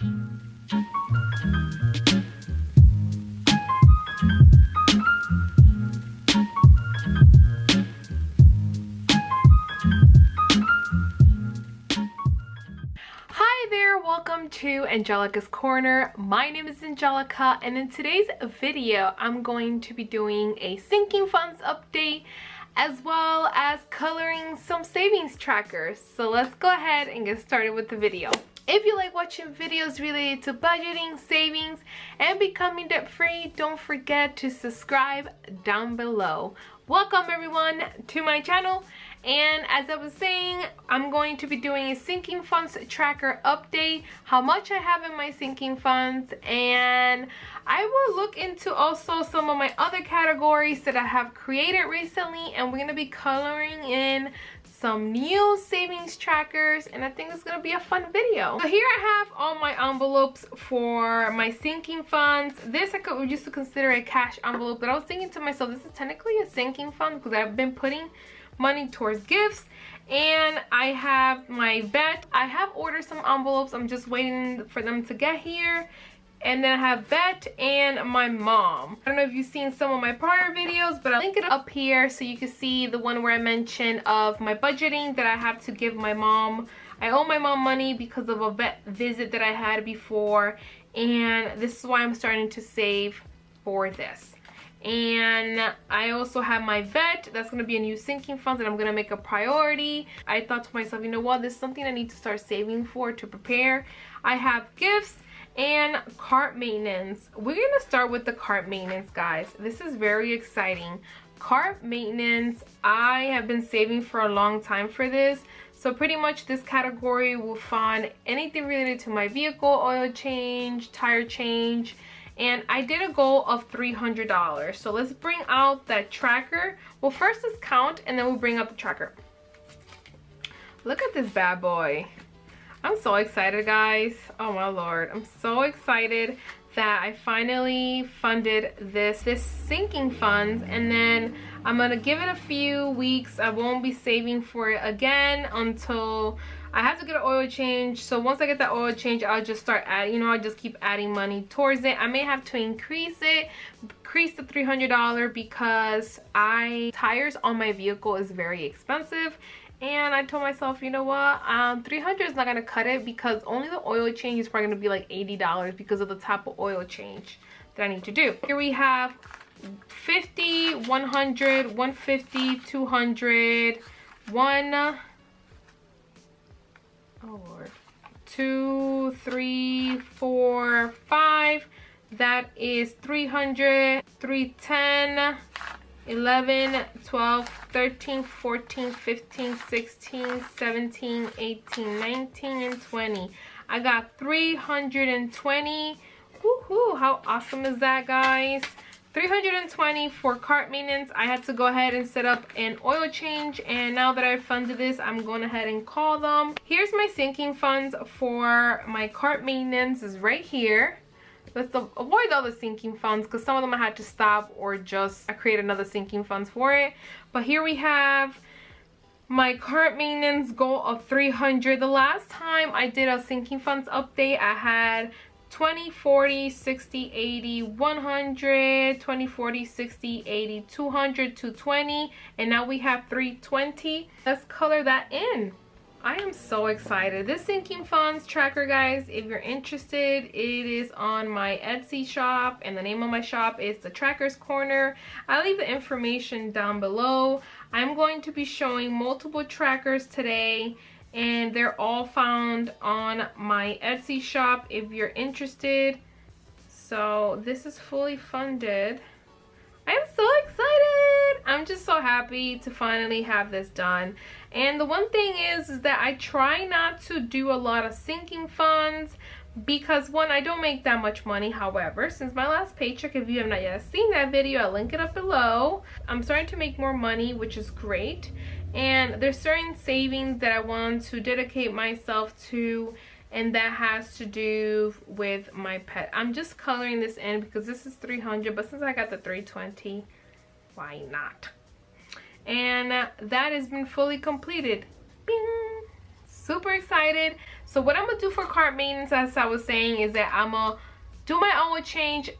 Hi there, welcome to Angelica's Corner. My name is Angelica, and in today's video I'm going to be doing a sinking funds update as well as coloring some savings trackers. So let's go ahead and get started with the video. If you like watching videos related to budgeting, savings, and becoming debt-free, don't forget to subscribe down below. Welcome everyone to my channel. And as I was saying, I'm going to be doing a sinking funds tracker update, how much I have in my sinking funds, and I will look into also some of my other categories that I have created recently, and we're going to be coloring in some new savings trackers, and I think it's going to be a fun video. So here I have all my envelopes for my sinking funds. This I could used to consider a cash envelope, but I was thinking to myself, this is technically a sinking fund because I've been putting money towards gifts. And I have my vet. I have ordered some envelopes, I'm just waiting for them to get here. And then I have vet and my mom. I don't know if you've seen some of my prior videos, but I'll link it up here so you can see the one where I mentioned of my budgeting that I have to give my mom. I owe my mom money because of a vet visit that I had before, and this is why I'm starting to save for this. And I also have my vet. That's going to be a new sinking fund that I'm going to make a priority. I thought to myself, you know what, this is something I need to start saving for to prepare. I have gifts and cart maintenance. We're going to start with the cart maintenance, guys. This is very exciting. Cart maintenance, I have been saving for a long time for this. So pretty much this category will fund anything related to my vehicle, oil change, tire change. And I did a goal of $300. So let's bring out that tracker. Well, first let's count and then we'll bring out the tracker. Look at this bad boy. I'm so excited, guys. Oh my Lord. I'm so excited that I finally funded this sinking funds, and then I'm gonna give it a few weeks. I won't be saving for it again until I have to get an oil change. So once I get that oil change, I'll just start adding, I'll just keep adding money towards it. I may have to increase the $300 because tires on my vehicle is very expensive. And I told myself, you know what, 300 is not going to cut it because only the oil change is probably going to be like $80 because of the type of oil change that I need to do. Here we have 50, 100, 150, 200, 2, 3, 4, 5. That is 300, 310, 11, 12, 13, 14, 15, 16, 17, 18, 19, and 20. I got 320. Woohoo! How awesome is that, guys? 320 for cart maintenance. I had to go ahead and set up an oil change, and now that I've funded this, I'm going ahead and call them. Here's my sinking funds for my cart maintenance is right here. Let's avoid all the sinking funds because some of them I had to stop or just create another sinking funds for it. But here we have my cart maintenance goal of 300. The last time I did a sinking funds update, I had 20, 40, 60, 80, 100, 20, 40, 60, 80, 200, 220, and now we have 320. Let's color that in. I am so excited. This sinking funds tracker, guys, if you're interested, it is on my Etsy shop, and the name of my shop is the Tracker's Corner. I'll leave the information down below. I'm going to be showing multiple trackers today, and they're all found on my Etsy shop if you're interested. So this is fully funded. I'm so excited. I'm just so happy to finally have this done. And the one thing is that I try not to do a lot of sinking funds because, one, I don't make that much money. However, since my last paycheck, if you have not yet seen that video, I'll link it up below. I'm starting to make more money, which is great. And there's certain savings that I want to dedicate myself to, and that has to do with my pet. I'm just coloring this in because this is 300, but since I got the 320, why not? And that has been fully completed. Bing! super excited. So what I'm gonna do for cart maintenance, as I was saying, is that I'm gonna do my oil change,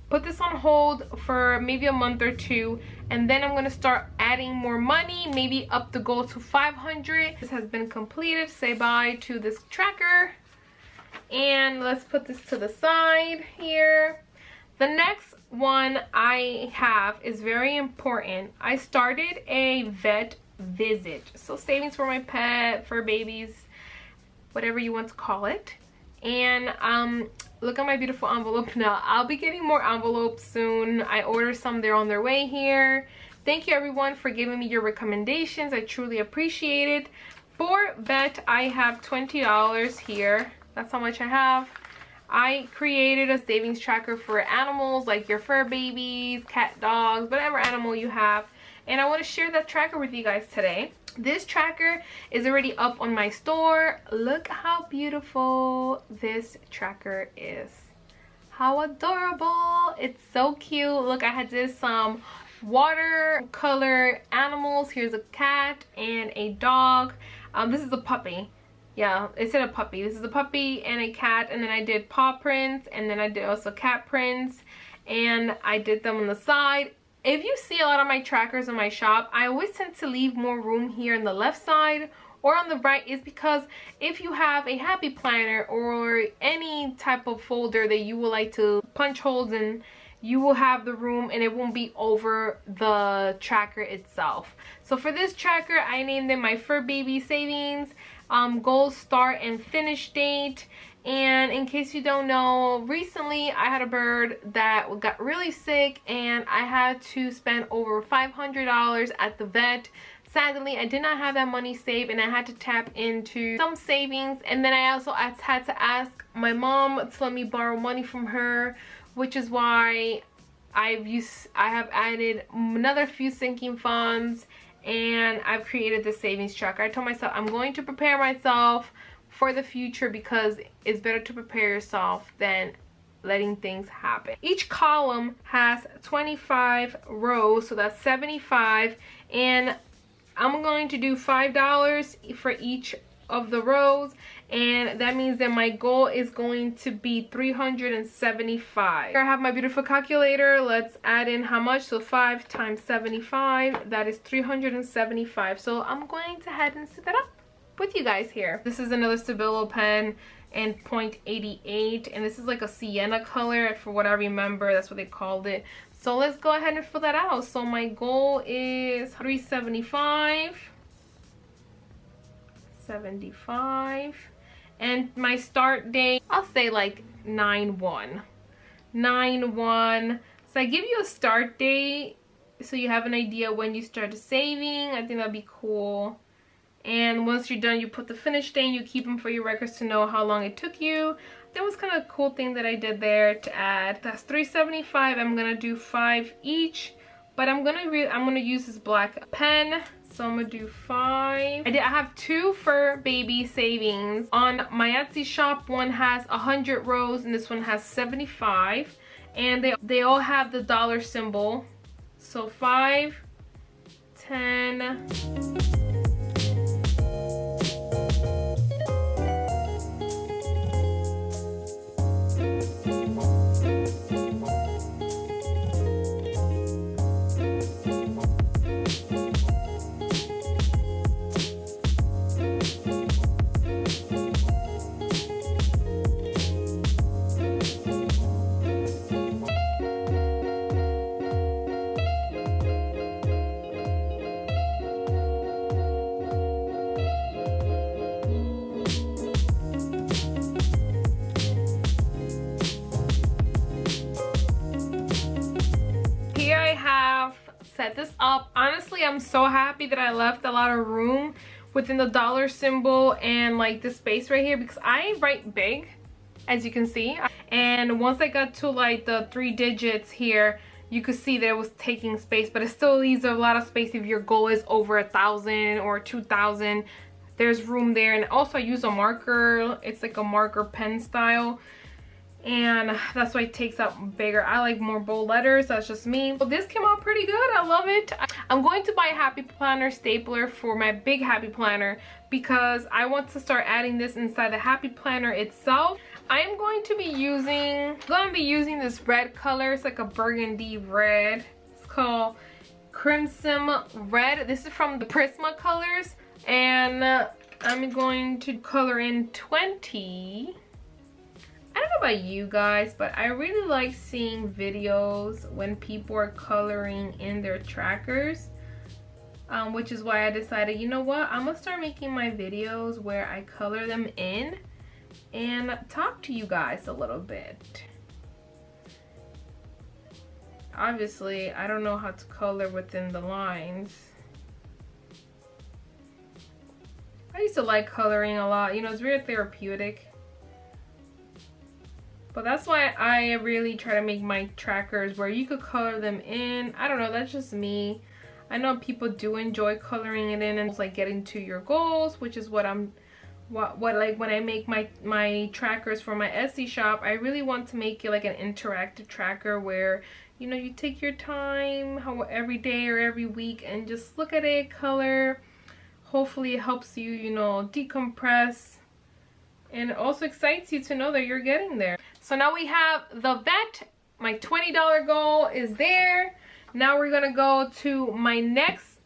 put this on hold for maybe a month or two, and then I'm gonna start adding more money, maybe up the goal to 500. This has been completed. Say bye to this tracker, and let's put this to the side here. The next one I have is very important. I started a vet visit, so savings for my pet, for babies, whatever you want to call it. And look at my beautiful envelope. Now I'll be getting more envelopes soon. I ordered some, they're on their way here. Thank you everyone for giving me your recommendations. I truly appreciate it. For vet, I have $20 here. That's how much I have. I created a savings tracker for animals, like your fur babies, cat, dogs, whatever animal you have, and I want to share that tracker with you guys today. This tracker is already up on my store. Look how beautiful this tracker is. How adorable. It's so cute. Look, I had did some watercolor animals. Here's a cat and a dog. This is a puppy. Yeah, it said a puppy. This is a puppy and a cat, and then I did paw prints, and then I did also cat prints, and I did them on the side. If you see a lot of my trackers in my shop, I always tend to leave more room here on the left side or on the right, is because if you have a happy planner or any type of folder that you would like to punch holes in, you will have the room and it won't be over the tracker itself. So for this tracker, I named it my Fur Baby Savings, goal, start, and finish date. And in case you don't know, recently I had a bird that got really sick and I had to spend over $500 at the vet. Sadly, I did not have that money saved and I had to tap into some savings, and then I also had to ask my mom to let me borrow money from her, which is why I have added another few sinking funds, and I've created the savings tracker. I told myself I'm going to prepare myself for the future, because it's better to prepare yourself than letting things happen. Each column has 25 rows, so that's 75, and I'm going to do $5 for each of the rows, and that means that my goal is going to be 375. Here I have my beautiful calculator. Let's add in how much. So 5 times 75, that is 375. So I'm going to head and set that up with you guys here. This is another Stabilo pen in .88, and this is like a sienna color, for what I remember, that's what they called it. So let's go ahead and fill that out. So my goal is 375, 75, and my start date, I'll say like 9/1. 9/1. So I give you a start date so you have an idea when you start saving. I think that'd be cool. And once you're done, you put the finish date, you keep them for your records to know how long it took you. That was kind of a cool thing that I did there to add. That's 375. I'm gonna do 5 each, but I'm gonna use this black pen. So I'm gonna do 5. I have 2 Fur Baby savings on my Etsy shop. One has 100 rows and this one has 75, and they all have the dollar symbol. So 5, 10. Set this up. Honestly, I'm so happy that I left a lot of room within the dollar symbol and like the space right here, because I write big, as you can see, and once I got to like the 3 digits here, you could see that it was taking space, but it still leaves a lot of space if your goal is over 1,000 or 2,000. There's room there. And also I use a marker. It's like a marker pen style. and that's why it takes up bigger. I like more bold letters, that's just me. But this came out pretty good, I love it. I'm going to buy a Happy Planner stapler for my big Happy Planner because I want to start adding this inside the Happy Planner itself. I am going to be using this red color. It's like a burgundy red. It's called Crimson Red. This is from the Prisma colors, and I'm going to color in 20. I don't know about you guys, but I really like seeing videos when people are coloring in their trackers, which is why I decided, you know what, I'm gonna start making my videos where I color them in and talk to you guys a little bit. Obviously, I don't know how to color within the lines. I used to like coloring a lot, you know, it's very therapeutic. But that's why I really try to make my trackers where you could color them in. I don't know, that's just me. I know people do enjoy coloring it in and it's like getting to your goals, which is what like when I make my trackers for my Etsy shop, I really want to make it like an interactive tracker where, you know, you take your time every day or every week and just look at it, color. Hopefully it helps you, you know, decompress. And it also excites you to know that you're getting there. So now we have the vet. My $20 goal is there. Now we're gonna go to my next.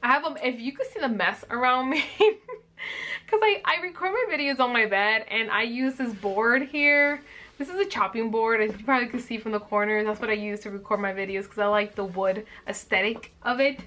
I have them, if you could see the mess around me. Because I record my videos on my bed and I use this board here. This is a chopping board, as you probably could see from the corners. That's what I use to record my videos because I like the wood aesthetic of it.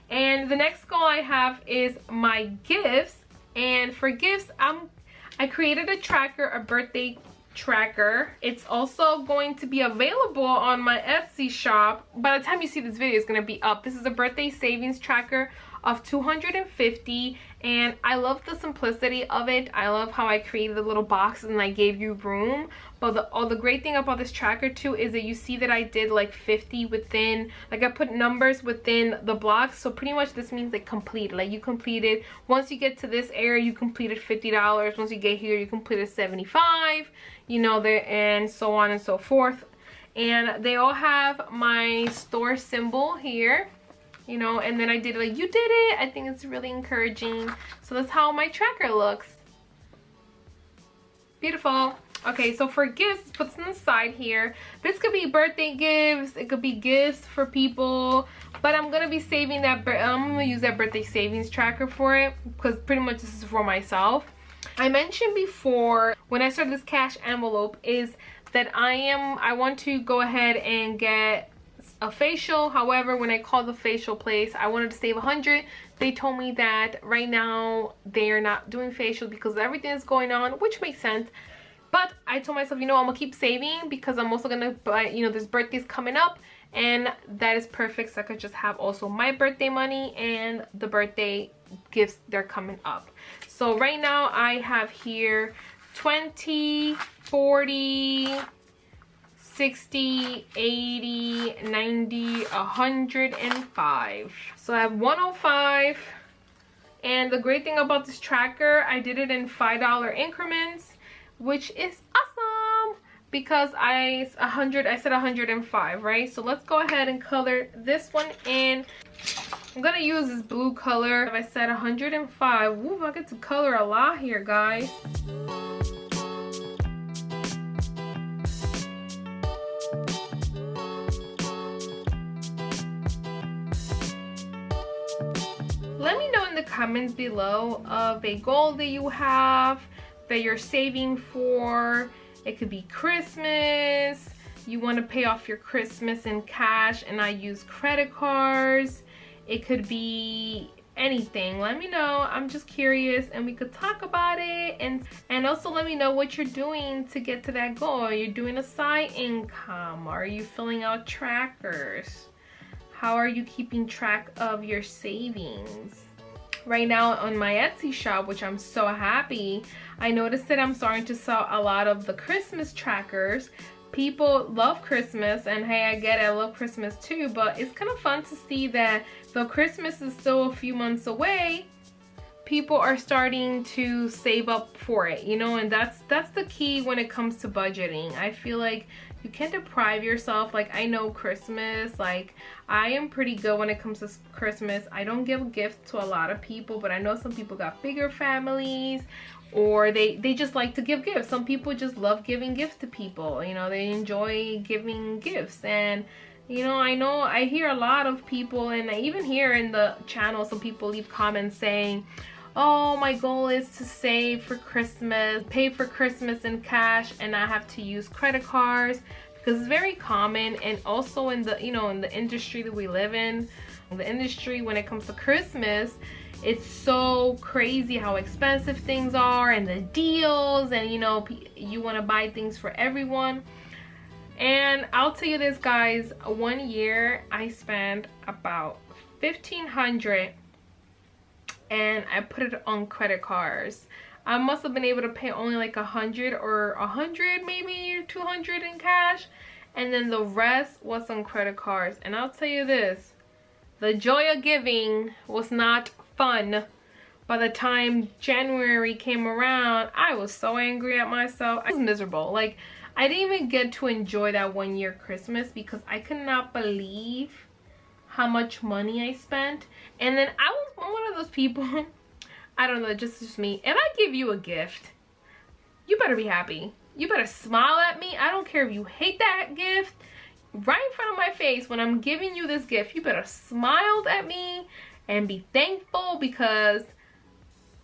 And the next goal I have is my gifts. And for gifts, I created a tracker, a birthday tracker. It's also going to be available on my Etsy shop. By the time you see this video, it's going to be up. This is a birthday savings tracker of $250, and I love the simplicity of it. I love how I created the little boxes and I gave you room. But the great thing about this tracker too is that you see that I did like 50 within, like I put numbers within the blocks. So pretty much this means like complete, like you completed, once you get to this area you completed $50, once you get here you completed 75, you know, there, and so on and so forth. And they all have my store symbol here, you know, and then I did like, you did it. I think it's really encouraging. So that's how my tracker looks. Beautiful. Okay, so for gifts, put on the side here. This could be birthday gifts, it could be gifts for people, but I'm gonna be saving that. I'm gonna use that birthday savings tracker for it because pretty much this is for myself. I mentioned before when I started this cash envelope is that I want to go ahead and get a facial. However, when I called the facial place, I wanted to save 100. They told me that right now they are not doing facials because everything is going on, which makes sense. But I told myself, you know, I'm gonna keep saving because I'm also gonna buy, you know, this birthday's coming up, and that is perfect. So I could just have also my birthday money and the birthday gifts, they're coming up. So right now I have here 20, 40, 60, 80, 90, 105. So I have 105. And the great thing about this tracker, I did it in $5 increments, which is awesome because I said 105, right? So let's go ahead and color this one in. I'm gonna use this blue color. If I said 105, woo, I get to color a lot here, guys. Let me know in the comments below of a goal that you have, that you're saving for. It could be Christmas, you want to pay off your Christmas in cash and I use credit cards. It could be anything. Let me know. I'm just curious and we could talk about it. And also let me know what you're doing to get to that goal. Are you doing a side income? Are you filling out trackers? How are you keeping track of your savings? Right now on my Etsy shop, which I'm so happy, I noticed that I'm starting to sell a lot of the Christmas trackers. People love Christmas, and hey, I get it, I love Christmas too, but it's kind of fun to see that though Christmas is still a few months away, people are starting to save up for it, you know, and that's the key when it comes to budgeting. I feel like you can't deprive yourself. Like, I know Christmas, like, I am pretty good when it comes to Christmas. I don't give gifts to a lot of people, but I know some people got bigger families, or they just like to give gifts. Some people just love giving gifts to people, you know, they enjoy giving gifts. And you know I hear a lot of people, and I even hear in the channel some people leave comments saying, oh, my goal is to save for Christmas, pay for Christmas in cash, and not have to use credit cards, because it's very common. And also in the, you know, in the industry that we live in, the industry when it comes to Christmas, it's so crazy how expensive things are and the deals, and you know, you want to buy things for everyone. And I'll tell you this, guys, one year I spent about $1,500 and I put it on credit cards. I must have been able to pay only like 100 or 100 maybe, or 200 in cash, and then the rest was on credit cards. And I'll tell you this, the joy of giving was not fun. By the time January came around, I was so angry at myself. I was miserable. Like, I didn't even get to enjoy that one year Christmas because I could not believe how much money I spent. And then I was one of those people, I don't know, just me. If I give you a gift, you better be happy. You better smile at me. I don't care if you hate that gift. Right in front of my face, when I'm giving you this gift, you better smile at me and be thankful, because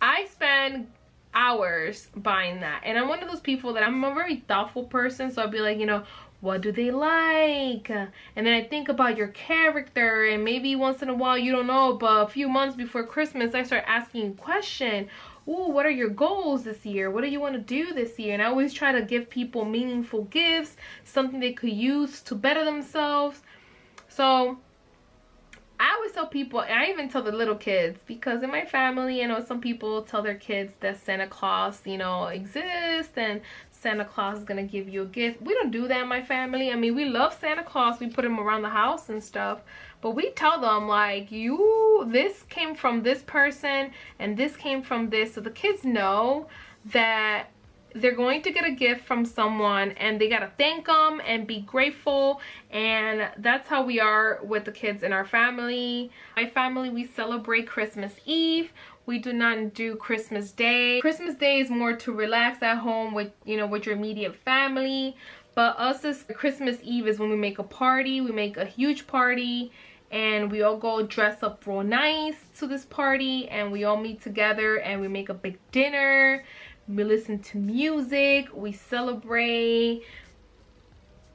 I spend hours buying that. And I'm one of those people that I'm a very thoughtful person, so I'll be like, you know, what do they like? And then I think about your character, and maybe once in a while, you don't know, but a few months before Christmas, I start asking you a question. Ooh, what are your goals this year? What do you want to do this year? And I always try to give people meaningful gifts, something they could use to better themselves. So I always tell people, and I even tell the little kids, because in my family, you know, some people tell their kids that Santa Claus, you know, exists and Santa Claus is gonna give you a gift. We don't do that in my family. I mean, we love Santa Claus. We put him around the house and stuff, but we tell them, like, this came from this person and this came from this, so the kids know that they're going to get a gift from someone and they gotta thank them and be grateful. And that's how we are with the kids in our family. My family, we celebrate Christmas Eve. We do not do Christmas Day. Christmas Day is more to relax at home with, you know, with your immediate family. But us, as Christmas Eve is when we make a party. We make a huge party and we all go dress up real nice to this party, and we all meet together and we make a big dinner. We listen to music, we celebrate.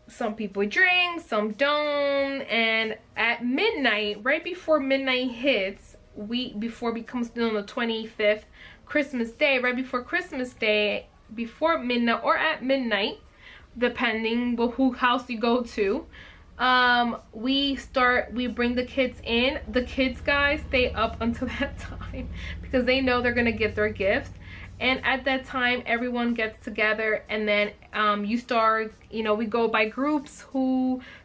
Some people drink, some don't. And at midnight, right before midnight hits, before it becomes on the 25th, Christmas Day, right before Christmas Day, before midnight or at midnight, depending on who house you go to, we bring the kids in. The kids, guys, stay up until that time because they know they're gonna get their gift. And at that time, everyone gets together, and then you start, you know, we go by groups.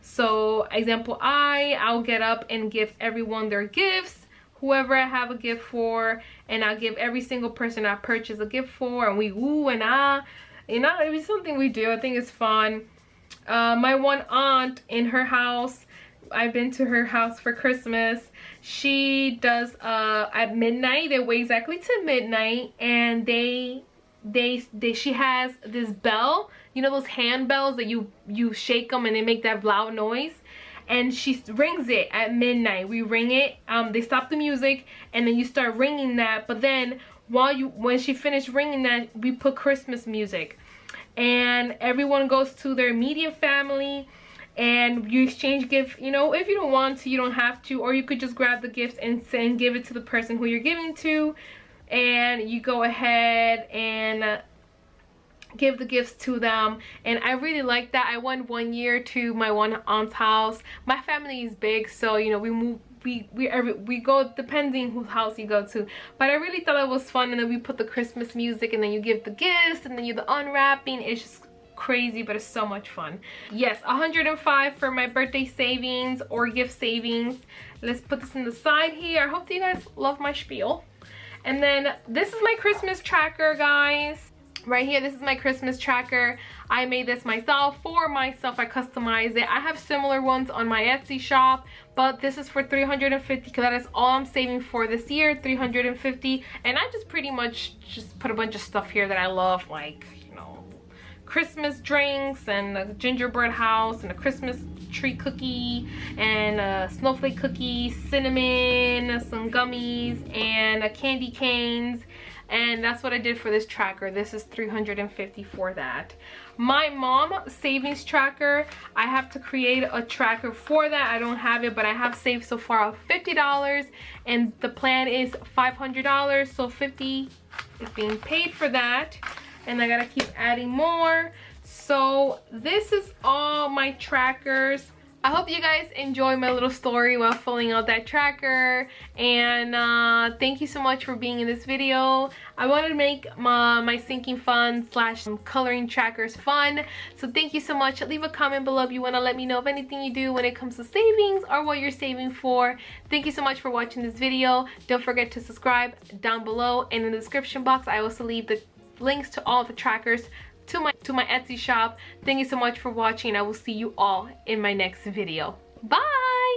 So example, I'll get up and give everyone their gifts, whoever I have a gift for, and I'll give every single person I purchase a gift for, and we woo and ah, you know, it's something we do. I think it's fun. My one aunt, in her house, I've been to her house for Christmas. She does at midnight. They wait exactly to midnight, and she has this bell, you know, those hand bells that you shake them and they make that loud noise, and she rings it at midnight. We ring it. They stop the music, and then you start ringing that. But then when she finished ringing that, we put Christmas music, and everyone goes to their immediate family. And you exchange gifts, you know, if you don't want to, you don't have to, or you could just grab the gift and give it to the person who you're giving to, and you go ahead and give the gifts to them. And I really like that. I went one year to my one aunt's house. My family is big, so you know, we go depending whose house you go to. But I really thought it was fun. And then we put the Christmas music, and then you give the gifts, and then you the unwrapping. It's just crazy, but it's so much fun. Yes, 105 for my birthday savings or gift savings. Let's put this in the side here. I hope that you guys love my spiel. And then this is my Christmas tracker, guys. Right here, this is my Christmas tracker. I made this myself, for myself. I customized it. I have similar ones on my Etsy shop, but this is for $350 because that is all I'm saving for this year, $350. And I just pretty much just put a bunch of stuff here that I love, like, you know, Christmas drinks and a gingerbread house and a Christmas tree cookie and a snowflake cookie, cinnamon, some gummies, and a candy canes. And that's what I did for this tracker. This is $350 for that. My mom savings tracker, I have to create a tracker for that. I don't have it, but I have saved so far $50, and the plan is $500, so $50 is being paid for that, and I gotta keep adding more. So this is all my trackers. I hope you guys enjoy my little story while filling out that tracker, and thank you so much for being in this video. I wanted to make my sinking fun slash coloring trackers fun, so thank you so much. Leave a comment below if you want to let me know of anything you do when it comes to savings or what you're saving for. Thank you so much for watching this video. Don't forget to subscribe down below, and in the description box I also leave the links to all the trackers to my Etsy shop. Thank you so much for watching. I will see you all in my next video. Bye!